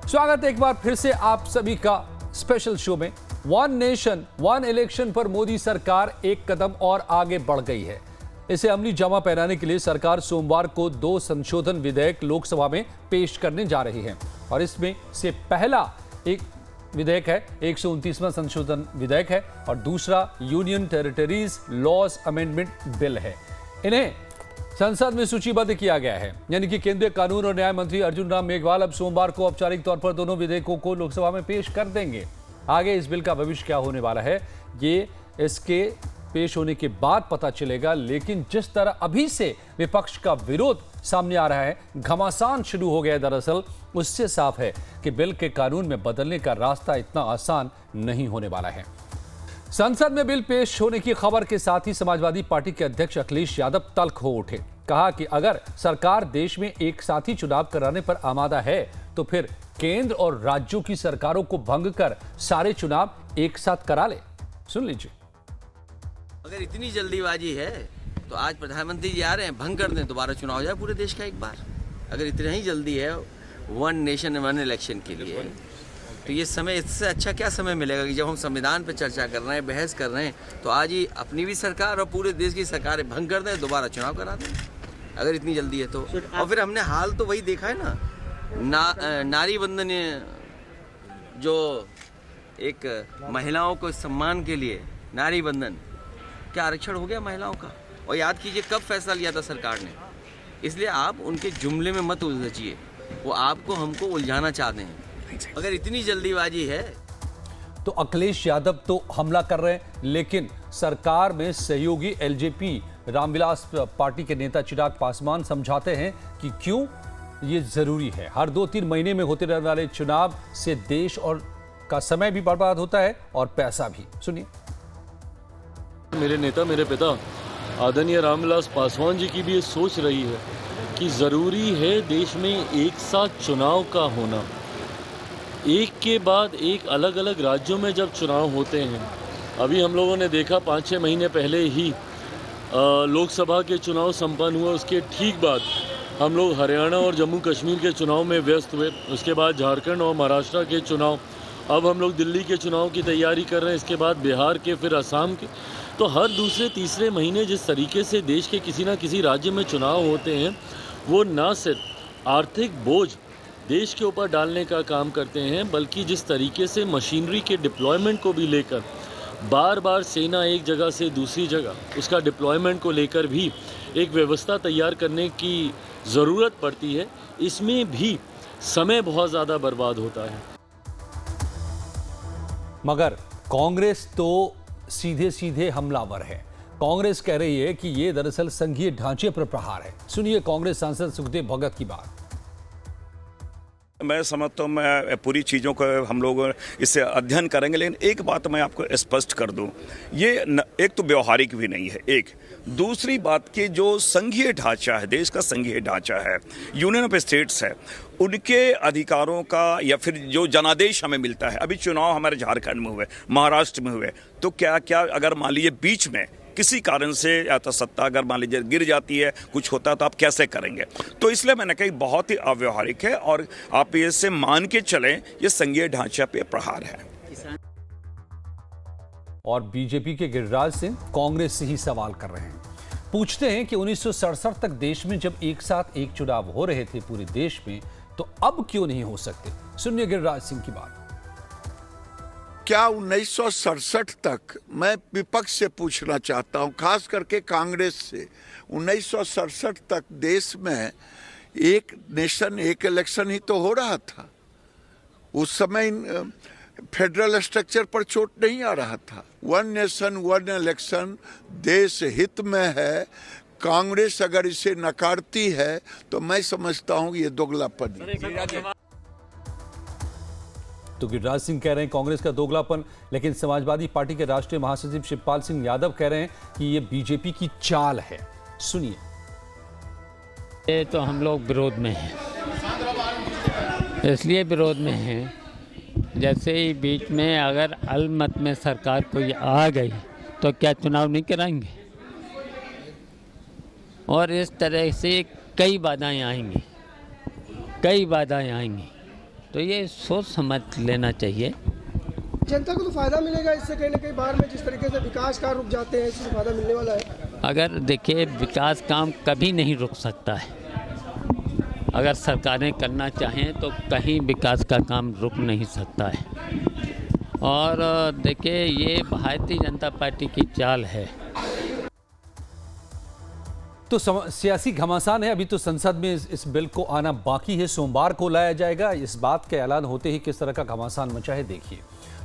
स्वागत है एक बार फिर से आप सभी का स्पेशल शो में। वन नेशन वन इलेक्शन पर मोदी सरकार एक कदम और आगे बढ़ गई है। इसे अमली जामा पहनाने के लिए सरकार सोमवार को 2 संशोधन विधेयक लोकसभा में पेश करने जा रही है और इसमें से पहला एक विधेयक है 129वां संशोधन विधेयक है और दूसरा union territories laws amendment bill है। इन्हें संसद में सूचीबद्ध किया गया है, यानी कि केंद्रीय कानून और न्याय मंत्री अर्जुन राम मेघवाल अब सोमवार को औपचारिक तौर पर दोनों विधेयकों को लोकसभा में पेश कर देंगे। आगे इस बिल का भविष्य क्या होने वाला है ये इसके पेश होने के बाद पता चलेगा, लेकिन जिस तरह अभी से विपक्ष का विरोध सामने आ रहा है, घमासान शुरू हो गया है दरअसल, उससे साफ है कि बिल के कानून में बदलने का रास्ता इतना आसान नहीं होने वाला है। संसद में बिल पेश होने की खबर के साथ ही समाजवादी पार्टी के अध्यक्ष अखिलेश यादव तल्ख हो उठे। कहा कि अगर सरकार देश में एक साथ ही चुनाव कराने पर आमादा है तो फिर केंद्र और राज्यों की सरकारों को भंग कर सारे चुनाव एक साथ करा ले। सुन लीजिए। अगर इतनी जल्दीबाजी है तो आज प्रधानमंत्री जी आ रहे हैं, भंग कर दें, दोबारा चुनाव हो जाए पूरे देश का एक बार। अगर इतना ही जल्दी है वन नेशन वन इलेक्शन के लिए, तो ये समय, इससे अच्छा क्या समय मिलेगा कि जब हम संविधान पर चर्चा कर रहे हैं, बहस कर रहे हैं, तो आज ही अपनी भी सरकार और पूरे देश की सरकारें भंग कर दें, दोबारा चुनाव करा दें अगर इतनी जल्दी है तो। और फिर हमने हाल तो वही देखा है ना, नारी वंदन, जो एक महिलाओं को सम्मान के लिए नारी वंदन, क्या आरक्षण हो गया महिलाओं का? और याद कीजिए कब फैसला लिया था सरकार ने। इसलिए आप उनके जुमले में मत उलझिए, वो आपको हमको उलझाना चाहते हैं। अगर इतनी जल्दीबाजी है तो अखिलेश यादव तो हमला कर रहे हैं, लेकिन सरकार में सहयोगी एलजेपी रामविलास पार्टी के नेता चिराग पासवान समझाते हैं कि क्यों ये जरूरी है। हर 2-3 महीने में होते रहने वाले चुनाव से देश और का समय भी बर्बाद होता है और पैसा भी। सुनिए। मेरे नेता, मेरे पिता आदरणीय रामविलास पासवान जी की भी ये सोच रही है कि ज़रूरी है देश में एक साथ चुनाव का होना। एक के बाद एक अलग अलग राज्यों में जब चुनाव होते हैं, अभी हम लोगों ने देखा 5-6 महीने पहले ही लोकसभा के चुनाव संपन्न हुए, उसके ठीक बाद हम लोग हरियाणा और जम्मू कश्मीर के चुनाव में व्यस्त हुए, उसके बाद झारखंड और महाराष्ट्र के चुनाव, अब हम लोग दिल्ली के चुनाव की तैयारी कर रहे हैं, इसके बाद बिहार के, फिर असम के। तो हर दूसरे-तीसरे महीने जिस तरीके से देश के किसी ना किसी राज्य में चुनाव होते हैं, वो ना सिर्फ आर्थिक बोझ देश के ऊपर डालने का काम करते हैं, बल्कि जिस तरीके से मशीनरी के डिप्लॉयमेंट को भी लेकर बार बार सेना एक जगह से दूसरी जगह उसका डिप्लॉयमेंट को लेकर भी एक व्यवस्था तैयार करने की ज़रूरत पड़ती है, इसमें भी समय बहुत ज़्यादा बर्बाद होता है। मगर कांग्रेस तो सीधे सीधे हमलावर है। कांग्रेस कह रही है कि ये दरअसल संघीय ढांचे पर प्रहार है। सुनिए कांग्रेस सांसद सुखदेव भगत की बात। मैं समझता हूँ, मैं पूरी चीज़ों को हम लोग इससे अध्ययन करेंगे, लेकिन एक बात मैं आपको स्पष्ट कर दूँ, ये एक तो व्यवहारिक भी नहीं है। एक दूसरी बात की जो संघीय ढांचा है, देश का संघीय ढांचा है, यूनियन ऑफ स्टेट्स है, उनके अधिकारों का या फिर जो जनादेश हमें मिलता है। अभी चुनाव हमारे झारखंड में हुए, महाराष्ट्र में हुए, तो क्या अगर मान लीजिए बीच में किसी कारण से या तो सत्ता अगर मान लीजिए गिर जाती है, कुछ होता है, तो आप कैसे करेंगे? तो इसलिए मैंने कहा बहुत ही अव्यवहारिक है और आप इससे मान के चलें, ये संघीय ढांचा पे प्रहार है। और बीजेपी के गिरिराज सिंह कांग्रेस से ही सवाल कर रहे हैं। पूछते हैं कि 1967 तक देश में जब एक साथ एक चुनाव हो रहे थे पूरे देश में, तो अब क्यों नहीं हो सकते? सुनिए गिरिराज सिंह की बात। क्या 1967 तक, मैं विपक्ष से पूछना चाहता हूं, खास करके कांग्रेस से, 1967 तक देश में एक नेशन एक इलेक्शन ही तो हो रहा था। उस समय फेडरल स्ट्रक्चर पर चोट नहीं आ रहा था। वन नेशन वन इलेक्शन देश हित में है। कांग्रेस अगर इसे नकारती है तो मैं समझता हूं ये दोगलापन है। तो गिरिराज सिंह कह रहे हैं कांग्रेस का दोगलापन, लेकिन समाजवादी पार्टी के राष्ट्रीय महासचिव शिवपाल सिंह यादव कह रहे हैं कि ये बीजेपी की चाल है। सुनिए। ये तो हम लोग विरोध में हैं, इसलिए विरोध में हैं, जैसे ही बीच में अगर अलमत में सरकार कोई आ गई तो क्या चुनाव नहीं कराएंगे? और इस तरह से कई बाधाएं आएंगी। तो ये सोच समझ लेना चाहिए। जनता को तो फायदा मिलेगा इससे, कहीं ना कहीं बाहर में जिस तरीके से विकास कार्य रुक जाते हैं, इससे फायदा मिलने वाला है। अगर देखिए, विकास काम कभी नहीं रुक सकता है। अगर सरकारें करना चाहें तो कहीं विकास का काम रुक नहीं सकता है। और देखिए, ये भारतीय जनता पार्टी की चाल है। तो सियासी घमासान है। अभी तो संसद में इस बिल को आना बाकी है, सोमवार को लाया जाएगा। इस बात के ऐलान होते ही किस तरह का घमासान मचा है देखिए।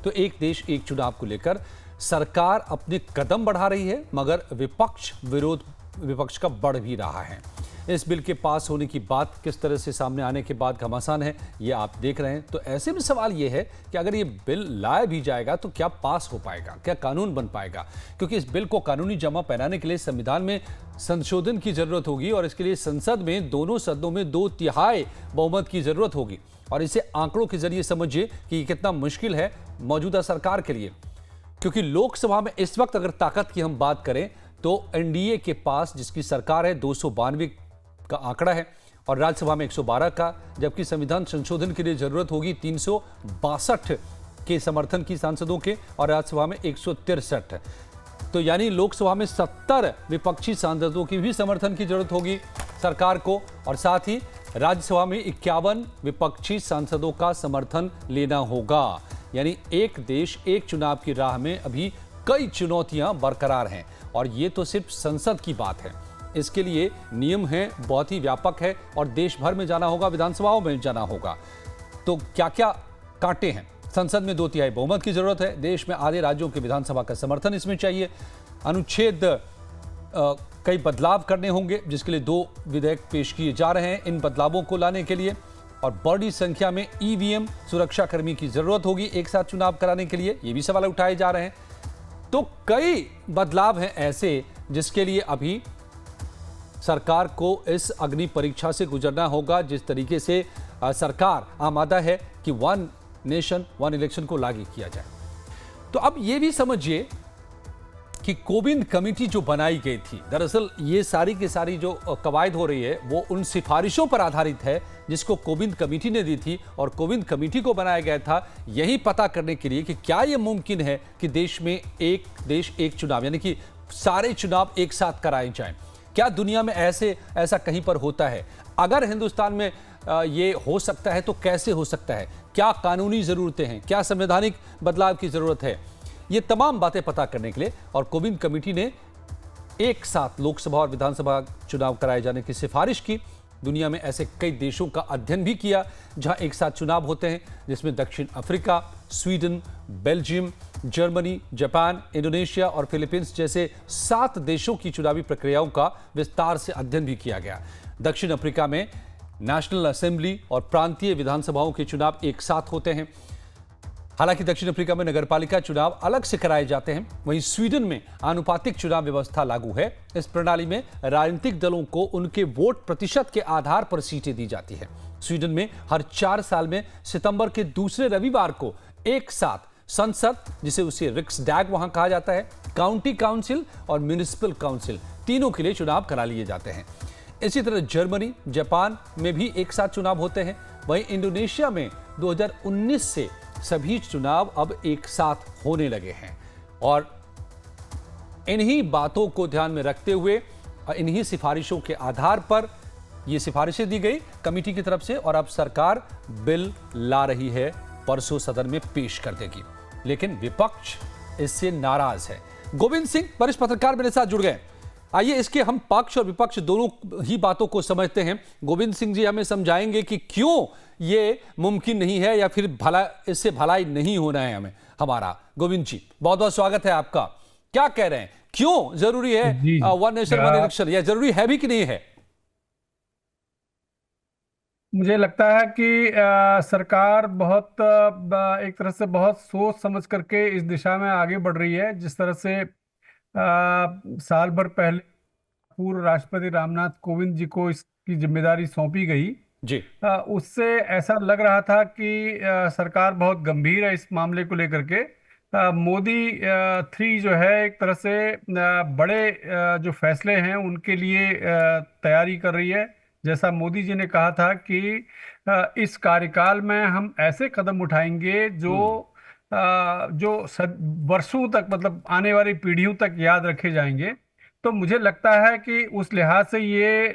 तो एक देश एक चुनाव को लेकर सरकार अपने कदम बढ़ा रही है, मगर विपक्ष का बढ़ भी रहा है। इस बिल के पास होने की बात किस तरह से सामने आने के बाद घमासान है, ये आप देख रहे हैं। तो ऐसे में सवाल ये है कि अगर ये बिल लाया भी जाएगा तो क्या पास हो पाएगा, क्या कानून बन पाएगा? क्योंकि इस बिल को कानूनी जमा पहनाने के लिए संविधान में संशोधन की जरूरत होगी और इसके लिए संसद में दोनों सदनों में 2/3 बहुमत की जरूरत होगी। और इसे आंकड़ों के जरिए समझिए कि ये कितना मुश्किल है मौजूदा सरकार के लिए। क्योंकि लोकसभा में इस वक्त अगर ताकत की हम बात करें तो एनडीए के पास, जिसकी सरकार है, 292 का आंकड़ा है और राज्यसभा में 112 का, जबकि संविधान संशोधन के लिए जरूरत होगी 362 के समर्थन की सांसदों के और राज्यसभा में 163। तो यानी लोकसभा में 70 विपक्षी सांसदों की भी समर्थन की जरूरत होगी सरकार को, और साथ ही राज्यसभा में 51 विपक्षी सांसदों का समर्थन लेना होगा। यानी एक देश एक चुनाव की राह में अभी कई चुनौतियां बरकरार हैं और ये तो सिर्फ संसद की बात है। इसके लिए नियम है, बहुत ही व्यापक है और देश भर में जाना होगा, विधानसभाओं में जाना होगा। तो क्या क्या कांटे हैं? संसद में 2/3 बहुमत की जरूरत है। देश में आधे राज्यों के विधानसभा का समर्थन इसमें चाहिए। अनुच्छेद कई बदलाव करने होंगे, जिसके लिए 2 विधेयक पेश किए जा रहे हैं इन बदलावों को लाने के लिए। और बड़ी संख्या में ईवीएम सुरक्षाकर्मी की जरूरत होगी एक साथ चुनाव कराने के लिए, ये भी सवाल उठाए जा रहे हैं। तो कई बदलाव हैं ऐसे जिसके लिए अभी सरकार को इस अग्नि परीक्षा से गुजरना होगा। जिस तरीके से सरकार आमादा है कि 1 नेशन 1 इलेक्शन को लागू किया जाए। तो अब यह भी समझिए कि कोविंद कमेटी जो बनाई गई थी, दरअसल ये सारी की सारी जो कवायद हो रही है वो उन सिफारिशों पर आधारित है जिसको कोविंद कमेटी ने दी थी। और कोविंद कमेटी को बनाया गया था यही पता करने के लिए कि क्या ये मुमकिन है कि देश में एक देश एक चुनाव, यानी कि सारे चुनाव एक साथ कराए जाएं। क्या दुनिया में ऐसा कहीं पर होता है? अगर हिंदुस्तान में ये हो सकता है तो कैसे हो सकता है? क्या कानूनी जरूरतें हैं? क्या संवैधानिक बदलाव की जरूरत है? ये तमाम बातें पता करने के लिए और कोविंद कमेटी ने एक साथ लोकसभा और विधानसभा चुनाव कराए जाने की सिफारिश की। दुनिया में ऐसे कई देशों का अध्ययन भी किया जहां एक साथ चुनाव होते हैं, जिसमें दक्षिण Africa, Sweden, Belgium, Germany, Japan, Indonesia और फिलीपींस जैसे 7 देशों की चुनावी प्रक्रियाओं का विस्तार से अध्ययन भी किया गया। दक्षिण अफ्रीका में नेशनल असेंबली और प्रांतीय विधानसभाओं के चुनाव एक साथ होते हैं। हालांकि दक्षिण अफ्रीका में नगरपालिका चुनाव अलग से कराए जाते हैं। वहीं स्वीडन में आनुपातिक चुनाव व्यवस्था लागू है। इस प्रणाली में राजनीतिक दलों को उनके वोट प्रतिशत के आधार पर सीटें दी जाती है। स्वीडन में हर 4 साल में सितंबर के दूसरे रविवार को एक साथ संसद, जिसे उसे रिक्सडैग वहां कहा जाता है, काउंटी काउंसिल और म्युनिसिपल काउंसिल, तीनों के लिए चुनाव करा लिए जाते हैं। इसी तरह जर्मनी, जापान में भी एक साथ चुनाव होते हैं। वहीं इंडोनेशिया में 2019 से सभी चुनाव अब एक साथ होने लगे हैं। और इन्हीं बातों को ध्यान में रखते हुए इन्हीं सिफारिशों के आधार पर ये सिफारिशें दी गई कमेटी की तरफ से और अब सरकार बिल ला रही है, परसों सदन में पेश कर देगी। लेकिन विपक्ष इससे नाराज है। गोविंद सिंह वरिष्ठ पत्रकार मेरे साथ जुड़ गए। आइए इसके हम पक्ष और विपक्ष दोनों ही बातों को समझते हैं। गोविंद सिंह जी हमें समझाएंगे कि क्यों ये मुमकिन नहीं है या फिर इससे भलाई नहीं होना है हमारा। गोविंद जी बहुत बहुत स्वागत है आपका। क्या कह रहे हैं, क्यों जरूरी है 1 नेशन 1 इलेक्शन, या जरूरी है भी कि नहीं है? मुझे लगता है कि सरकार बहुत एक तरह से बहुत सोच समझ करके इस दिशा में आगे बढ़ रही है। जिस तरह से साल भर पहले पूर्व राष्ट्रपति रामनाथ कोविंद जी को इसकी जिम्मेदारी सौंपी गई जी, उससे ऐसा लग रहा था कि सरकार बहुत गंभीर है इस मामले को लेकर के। मोदी 3 जो है एक तरह से बड़े जो फैसले हैं उनके लिए तैयारी कर रही है। जैसा मोदी जी ने कहा था कि इस कार्यकाल में हम ऐसे कदम उठाएंगे जो वर्षों तक, मतलब आने वाली पीढ़ियों तक याद रखे जाएंगे। तो मुझे लगता है कि उस लिहाज से ये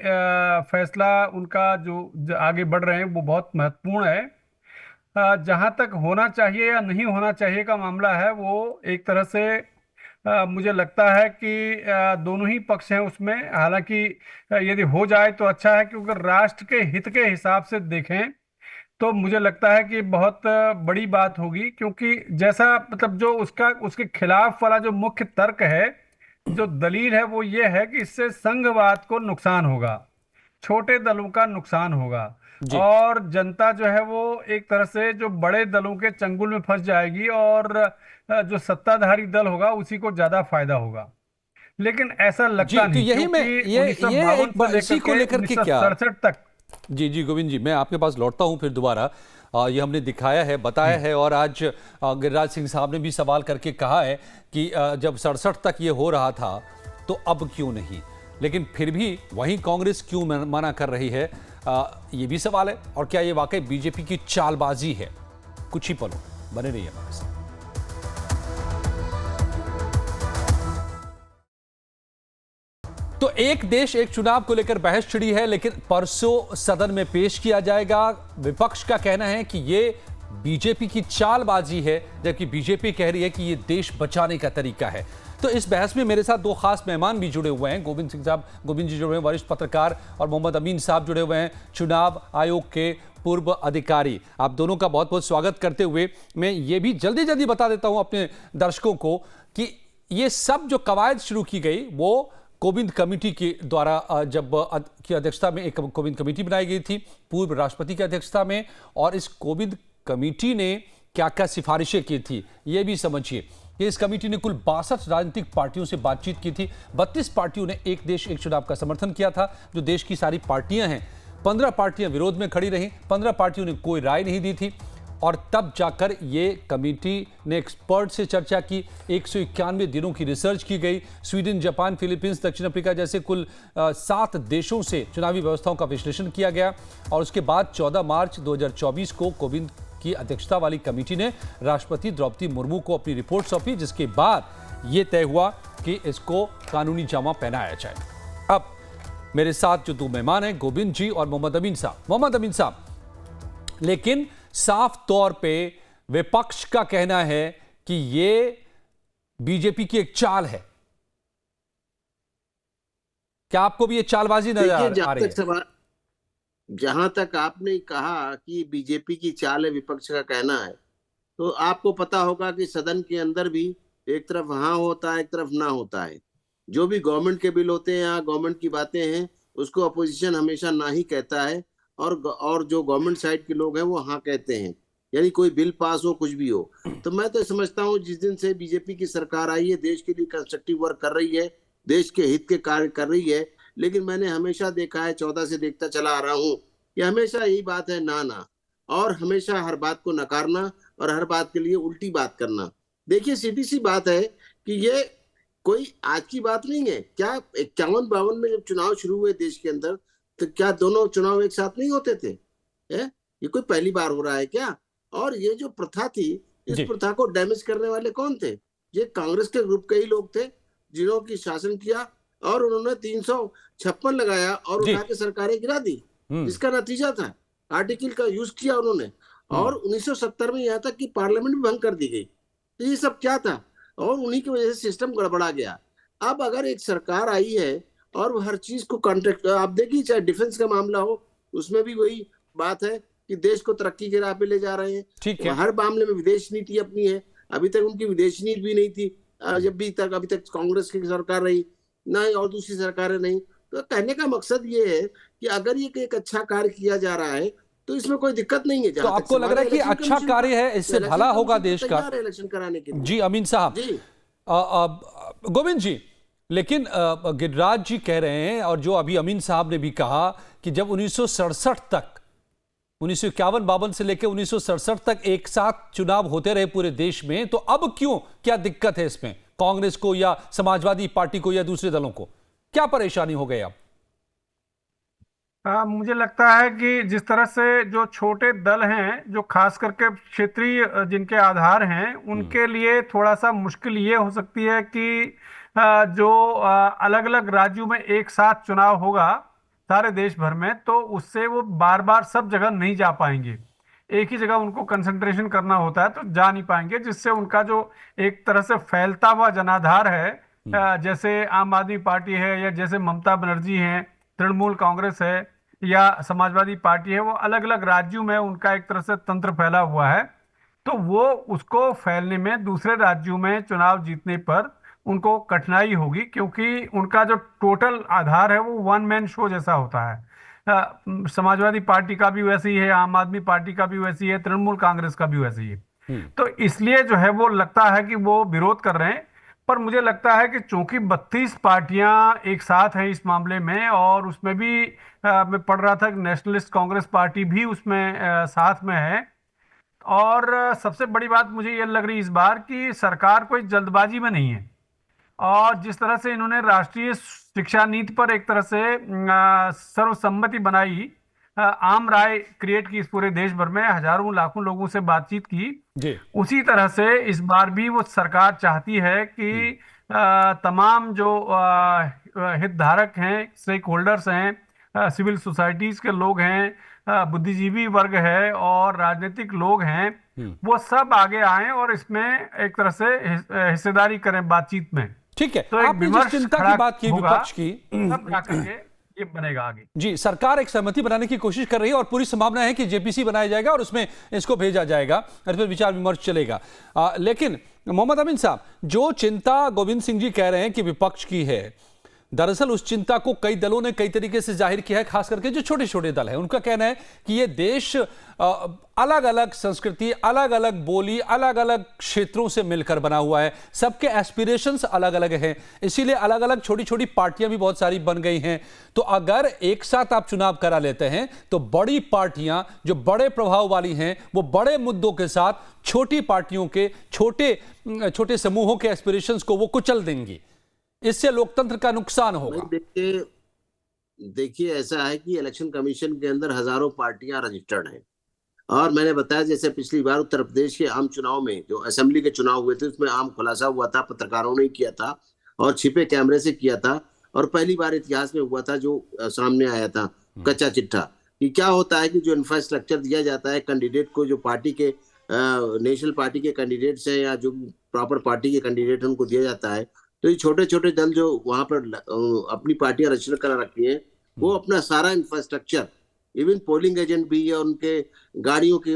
फैसला उनका जो आगे बढ़ रहे हैं वो बहुत महत्वपूर्ण है। जहां तक होना चाहिए या नहीं होना चाहिए का मामला है, वो एक तरह से मुझे लगता है कि दोनों ही पक्ष हैं उसमें। हालांकि यदि हो जाए तो अच्छा है, क्योंकि राष्ट्र के हित के हिसाब से देखें तो मुझे लगता है कि बहुत बड़ी बात होगी। क्योंकि जैसा, मतलब जो उसके खिलाफ वाला जो मुख्य तर्क है, जो दलील है, वो ये है कि इससे संघवाद को नुकसान होगा, छोटे दलों का नुकसान होगा, और जनता जो है वो एक तरह से जो बड़े दलों के चंगुल में फंस जाएगी, और जो सत्ताधारी दल होगा उसी को ज्यादा फायदा होगा। लेकिन ऐसा जी, लगता तो नहीं, यही मैं क्योंकि ये 1952 इसी को से लेकर लेकर के के क्या 1967 तक। जी गोविंद जी, मैं आपके पास लौटता हूं फिर दोबारा। ये हमने दिखाया है, बताया है, और आज गिरिराज सिंह साहब ने भी सवाल करके कहा है कि जब 67 तक ये हो रहा था तो अब क्यों नहीं, लेकिन फिर भी वहीं कांग्रेस क्यों मना कर रही है, ये भी सवाल है। और क्या ये वाकई बीजेपी की चालबाजी है? कुछ ही पलों बने रहिए हमारे साथ। तो एक देश एक चुनाव को लेकर बहस छिड़ी है, लेकिन परसों सदन में पेश किया जाएगा। विपक्ष का कहना है कि ये बीजेपी की चालबाजी है, जबकि बीजेपी कह रही है कि ये देश बचाने का तरीका है। तो इस बहस में मेरे साथ दो खास मेहमान भी जुड़े हुए हैं। गोविंद जी जुड़े हुए हैं, वरिष्ठ पत्रकार, और मोहम्मद अमीन साहब जुड़े हुए हैं, चुनाव आयोग के पूर्व अधिकारी। आप दोनों का बहुत बहुत स्वागत करते हुए मैं ये भी जल्दी बता देता हूं अपने दर्शकों को कि ये सब जो कवायद शुरू की गई वो कोविंद कमेटी के द्वारा, जब की अध्यक्षता में एक कोविंद कमेटी बनाई गई थी पूर्व राष्ट्रपति की अध्यक्षता में, और इस कोविंद कमेटी ने क्या क्या सिफारिशें की थी ये भी समझिए कि इस कमेटी ने कुल 62 राजनीतिक पार्टियों से बातचीत की थी। 32 पार्टियों ने एक देश एक चुनाव का समर्थन किया था, जो देश की सारी पार्टियां हैं। 15 पार्टियां विरोध में खड़ी रहीं, 15 पार्टियों ने कोई राय नहीं दी थी, और तब जाकर ये कमेटी ने एक्सपर्ट से चर्चा की। 191 दिनों की रिसर्च की गई। स्वीडन, जापान, फिलीपींस, दक्षिण अफ्रीका जैसे कुल 7 देशों से चुनावी व्यवस्थाओं का विश्लेषण किया गया, और उसके बाद 14 मार्च 2024 को कोविंद की अध्यक्षता वाली कमेटी ने राष्ट्रपति द्रौपदी मुर्मू को अपनी रिपोर्ट सौंपी, जिसके बाद यह तय हुआ कि इसको कानूनी जामा पहनाया जाए। अब मेरे साथ जो दो मेहमान हैं, गोविंद जी और मोहम्मद अमीन साहब। मोहम्मद अमीन साहब, लेकिन साफ तौर पे विपक्ष का कहना है कि ये बीजेपी की एक चाल है। क्या आपको भी ये चालबाजी नजर आ रही है? जहां तक आपने कहा कि बीजेपी की चाल है, विपक्ष का कहना है, तो आपको पता होगा कि सदन के अंदर भी एक तरफ हाँ होता है, एक तरफ ना होता है। जो भी गवर्नमेंट के बिल होते हैं या गवर्नमेंट की बातें हैं, उसको अपोजिशन हमेशा ना ही कहता है, और जो गवर्नमेंट साइड के लोग हैं वो हाँ कहते हैं। यानी कोई बिल पास हो, कुछ भी हो। तो मैं तो समझता हूँ जिस दिन से बीजेपी की सरकार आई है, देश के लिए कंस्ट्रक्टिव वर्क कर रही है, देश के हित के कार्य कर रही है। लेकिन मैंने हमेशा देखा है, 14 से देखता चला आ रहा हूँ, कि हमेशा यही बात है, ना, और हमेशा हर बात को नकारना और हर बात के लिए उल्टी बात करना। देखिए, सीधी सी बात है कि ये कोई आज की बात नहीं है। क्या 51-52 में जब चुनाव शुरू हुए देश के अंदर, तो क्या दोनों चुनाव एक साथ नहीं होते थे? ये कोई पहली बार हो रहा है क्या? और ये जो प्रथा थी, इस प्रथा को डैमेज करने वाले कौन थे? ये कांग्रेस के ग्रुप के ही लोग थे, जिन्होंने शासन किया, और उन्होंने 356 लगाया और उठा के सरकारें गिरा दी। इसका नतीजा था, आर्टिकल का यूज किया उन्होंने, और 1970 में यहाँ तक कि पार्लियामेंट भी भंग कर दी गई। तो ये सब क्या था? और उन्हीं की वजह से सिस्टम गड़बड़ा गया। अब अगर एक सरकार आई है और वो हर चीज को कॉन्ट्रैक्ट, आप देखिए चाहे डिफेंस का मामला हो, उसमें भी वही बात है कि देश को तरक्की के राह पे ले जा रहे हैं। ठीक है। हर मामले में विदेश नीति अपनी है। अभी तक उनकी विदेश नीति भी नहीं थी, अभी तक कांग्रेस की सरकार रही ना, और दूसरी सरकारें नहीं। तो कहने का मकसद ये है कि अगर ये एक अच्छा कार्य किया जा रहा है तो इसमें कोई दिक्कत नहीं है। तो आपको लग रहा है कि अच्छा कार्य है, इससे भला होगा देश का? इलेक्शन कराने के लिए। जी अमीन साहब। जी गोविंद जी, लेकिन गिरिराज जी कह रहे हैं, और जो अभी अमीन साहब ने भी कहा, कि जब 1967 तक, 1951-52 से लेकर 1967 तक एक साथ चुनाव होते रहे पूरे देश में, तो अब क्यों, क्या दिक्कत है इसमें कांग्रेस को या समाजवादी पार्टी को या दूसरे दलों को? क्या परेशानी हो गई? अब मुझे लगता है कि जिस तरह से जो छोटे दल हैं, जो खास करके क्षेत्रीय जिनके आधार हैं, उनके लिए थोड़ा सा मुश्किल ये हो सकती है कि जो अलग अलग राज्यों में एक साथ चुनाव होगा सारे देश भर में, तो उससे वो बार बार सब जगह नहीं जा पाएंगे। एक ही जगह उनको कंसंट्रेशन करना होता है तो जा नहीं पाएंगे, जिससे उनका जो एक तरह से फैलता हुआ जनाधार है, जैसे आम आदमी पार्टी है या जैसे ममता बनर्जी है, तृणमूल कांग्रेस है या समाजवादी पार्टी है, वो अलग अलग राज्यों में उनका एक तरह से तंत्र फैला हुआ है। तो वो उसको फैलने में दूसरे राज्यों में चुनाव जीतने पर उनको कठिनाई होगी, क्योंकि उनका जो टोटल आधार है वो वन मैन शो जैसा होता है। समाजवादी पार्टी का भी वैसे ही है, आम आदमी पार्टी का भी वैसी है, तृणमूल कांग्रेस का भी वैसे ही है। तो इसलिए जो है वो लगता है कि वो विरोध कर रहे हैं। पर मुझे लगता है कि चूंकि 32 पार्टियां एक साथ हैं इस मामले में, और उसमें भी मैं पढ़ रहा था कि नेशनलिस्ट कांग्रेस पार्टी भी उसमें साथ में है। और सबसे बड़ी बात मुझे ये लग रही इस बार कि सरकार कोई जल्दबाजी में नहीं है, और जिस तरह से इन्होंने राष्ट्रीय शिक्षा नीति पर एक तरह से सर्वसम्मति बनाई, आम राय क्रिएट की इस पूरे देश भर में, हजारों लाखों लोगों से बातचीत की जी। उसी तरह से इस बार भी वो सरकार चाहती है कि तमाम जो हितधारक हैं, स्टेक होल्डर्स हैं, सिविल सोसाइटीज के लोग हैं, बुद्धिजीवी वर्ग है और राजनीतिक लोग हैं, वो सब आगे आए और इसमें एक तरह से हिस्सेदारी करें बातचीत में। ठीक है, तो एक आपने जिस चिंता की बात की विपक्ष की, सब जाकर के ये बनेगा आगे। जी, सरकार एक सहमति बनाने की कोशिश कर रही है और पूरी संभावना है कि जेपीसी बनाया जाएगा और उसमें इसको भेजा जाएगा और फिर विचार विमर्श चलेगा। लेकिन मोहम्मद अमीन साहब, जो चिंता गोविंद सिंह जी कह रहे हैं कि विपक्ष की है, दरअसल उस चिंता को कई दलों ने कई तरीके से जाहिर किया है, खास करके जो छोटे छोटे दल हैं। उनका कहना है कि ये देश अलग अलग संस्कृति, अलग अलग बोली, अलग अलग क्षेत्रों से मिलकर बना हुआ है, सबके एस्पिरेशंस अलग अलग हैं, इसीलिए अलग अलग छोटी छोटी पार्टियां भी बहुत सारी बन गई हैं। तो अगर एक साथ आप चुनाव करा लेते हैं तो बड़ी पार्टियां जो बड़े प्रभाव वाली हैं, वो बड़े मुद्दों के साथ छोटी पार्टियों के छोटे समूहों के एस्पिरेशंस को वो कुचल देंगी। इससे लोकतंत्र का नुकसान होगा। देखिए ऐसा है कि इलेक्शन कमीशन के अंदर हजारों पार्टियां रजिस्टर्ड हैं, और मैंने बताया जैसे पिछली बार उत्तर प्रदेश के आम चुनाव में जो असेंबली के चुनाव हुए थे उसमें आम खुलासा हुआ था, पत्रकारों ने किया था और छिपे कैमरे से किया था, और पहली बार इतिहास में हुआ था जो सामने आया था कच्चा चिट्ठा कि क्या होता है कि जो इंफ्रास्ट्रक्चर दिया जाता है कैंडिडेट को, जो पार्टी के नेशनल पार्टी के कैंडिडेट्स हैं या जो प्रॉपर पार्टी के कैंडिडेट हैं उनको दिया जाता है। तो ये छोटे छोटे दल जो वहां पर अपनी पार्टियां रजिस्टर करा रखी हैं, वो अपना सारा इंफ्रास्ट्रक्चर, इवन पोलिंग एजेंट भी या उनके गाड़ियों के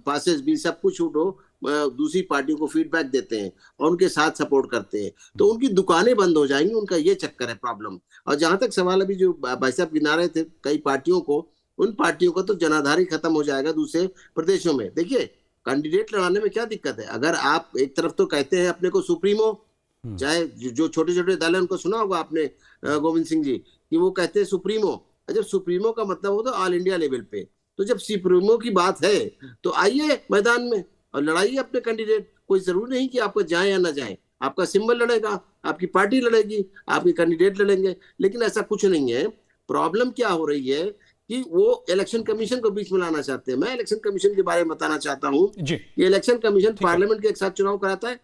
पासेस भी, सब कुछ दूसरी पार्टियों को फीडबैक देते हैं और उनके साथ सपोर्ट करते हैं। तो उनकी दुकानें बंद हो जाएंगी, उनका ये चक्कर है प्रॉब्लम। और जहां तक सवाल अभी जो भाई साहब गिना रहे थे कई पार्टियों को, उन पार्टियों का तो जनाधार ही खत्म हो जाएगा दूसरे प्रदेशों में। देखिए कैंडिडेट लड़ाने में क्या दिक्कत है, अगर आप एक तरफ तो कहते हैं अपने को सुप्रीमो, चाहे जो छोटे छोटे दल है उनको सुना होगा आपने गोविंद सिंह जी कि वो कहते हैं सुप्रीमो। जब सुप्रीमो का मतलब होता है ऑल इंडिया लेवल पे, तो जब सुप्रीमो की बात है तो आइए मैदान में और लड़ाइए अपने कैंडिडेट। कोई जरूरी नहीं कि आपको जाए या ना जाए, आपका सिंबल लड़ेगा, आपकी पार्टी लड़ेगी, आपके कैंडिडेट लड़ेंगे, लेकिन ऐसा कुछ नहीं है। प्रॉब्लम क्या हो रही है कि वो इलेक्शन कमीशन को बीच में लाना चाहते हैं। मैं इलेक्शन कमीशन के बारे में बताना चाहता हूँ कि इलेक्शन कमीशन पार्लियामेंट के एक साथ चुनाव कराता है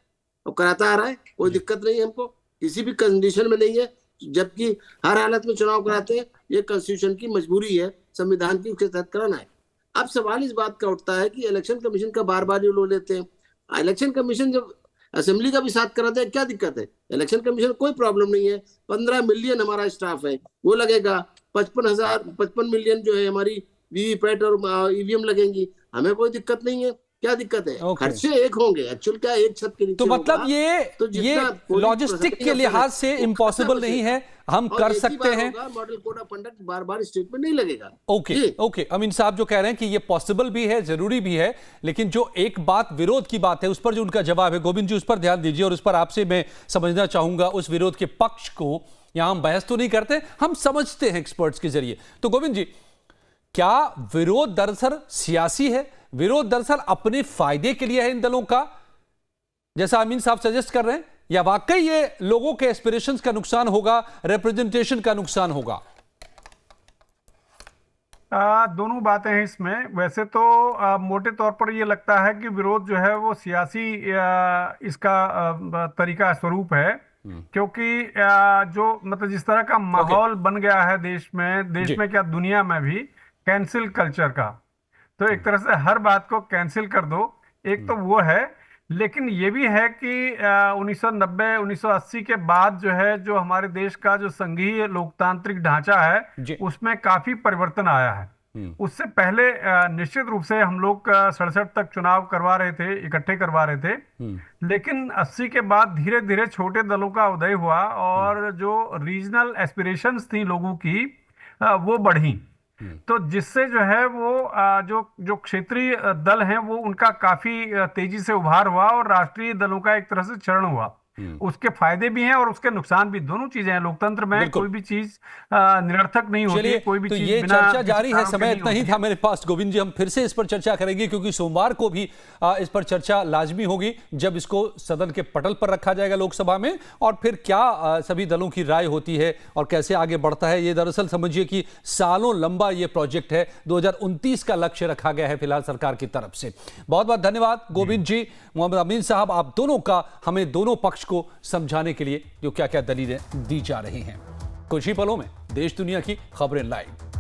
और कराता आ रहा है, कोई दिक्कत नहीं है हमको, किसी भी कंडीशन में नहीं है, जबकि हर हालत में चुनाव कराते हैं। ये कॉन्स्टिट्यूशन की मजबूरी है, संविधान की, उसके तहत कराना है। अब सवाल इस बात का उठता है कि इलेक्शन कमीशन का बार बार ये लोग लेते हैं। इलेक्शन कमीशन जब असेंबली का भी साथ कराते हैं, क्या दिक्कत है? इलेक्शन कमीशन कोई प्रॉब्लम नहीं है। 15 मिलियन हमारा स्टाफ है, वो लगेगा। 55 मिलियन जो है हमारी वीवीपैट और ईवीएम लगेंगी, हमें कोई दिक्कत नहीं है। क्या दिक्कत है? खर्चे एक होंगे, एक्चुअल क्या एक छत के नीचे। तो मतलब ये लॉजिस्टिक के लिहाज से इम्पॉसिबल नहीं है, हम कर सकते हैं। Model code of conduct bar state में नहीं लगेगा। ओके अमीन साहब जो कह रहे हैं कि ये पॉसिबल भी है, जरूरी भी है, लेकिन जो एक बात विरोध की बात है उस पर जो उनका जवाब है, गोविंद जी उस पर ध्यान दीजिए और उस पर आपसे मैं समझना चाहूंगा उस विरोध के पक्ष को। यहां हम बहस तो नहीं करते, हम समझते हैं एक्सपर्ट्स के जरिए। तो गोविंद जी, क्या विरोध दरअसल सियासी है, विरोध दरअसल अपने फायदे के लिए है इन दलों का, जैसा अमीन साहब सजेस्ट कर रहे हैं, या वाकई ये लोगों के एस्पिरेशंस का नुकसान होगा, रिप्रेजेंटेशन का नुकसान होगा? दोनों बातें हैं इसमें। वैसे तो मोटे तौर पर ये लगता है कि विरोध जो है वो सियासी इसका तरीका स्वरूप है, क्योंकि जो मतलब जिस तरह का माहौल बन गया है देश में क्या दुनिया में भी कैंसिल कल्चर का, तो एक तरह से हर बात को कैंसिल कर दो, एक तो वो है। लेकिन ये भी है कि 1990 1980 के बाद जो है, जो हमारे देश का जो संघीय लोकतांत्रिक ढांचा है उसमें काफी परिवर्तन आया है। उससे पहले निश्चित रूप से हम लोग 67 तक चुनाव करवा रहे थे, इकट्ठे करवा रहे थे, लेकिन 80 के बाद धीरे धीरे छोटे दलों का उदय हुआ और जो रीजनल एस्पिरेशंस थी लोगों की वो बढ़ी। तो जिससे जो है वो जो क्षेत्रीय दल हैं वो उनका काफी तेजी से उभार हुआ और राष्ट्रीय दलों का एक तरह से क्षरण हुआ। उसके फायदे भी हैं और उसके नुकसान भी, दोनों चीजें हैं। लोकतंत्र में कोई भी चीज निरर्थक नहीं होती, कोई भी तो चीज ये बिना चर्चा जारी है, किसी समय कारण के इतना ही नहीं था मेरे पास गोविंद जी। हम फिर से इस पर चर्चा करेंगे क्योंकि सोमवार को भी इस पर चर्चा लाजमी होगी, जब इसको सदन के पटल पर रखा जाएगा लोकसभा में, और फिर क्या सभी दलों की राय होती है और कैसे आगे बढ़ता है। ये दरअसल समझिए कि सालों लंबा ये प्रोजेक्ट है, 2029 का लक्ष्य रखा गया है फिलहाल सरकार की तरफ से। बहुत बहुत धन्यवाद गोविंद जी, मोहम्मद अमीन साहब, आप दोनों का हमें दोनों पक्ष को समझाने के लिए जो क्या क्या दलीलें दी जा रही हैं। कुछ ही पलों में देश दुनिया की खबरें लाइव।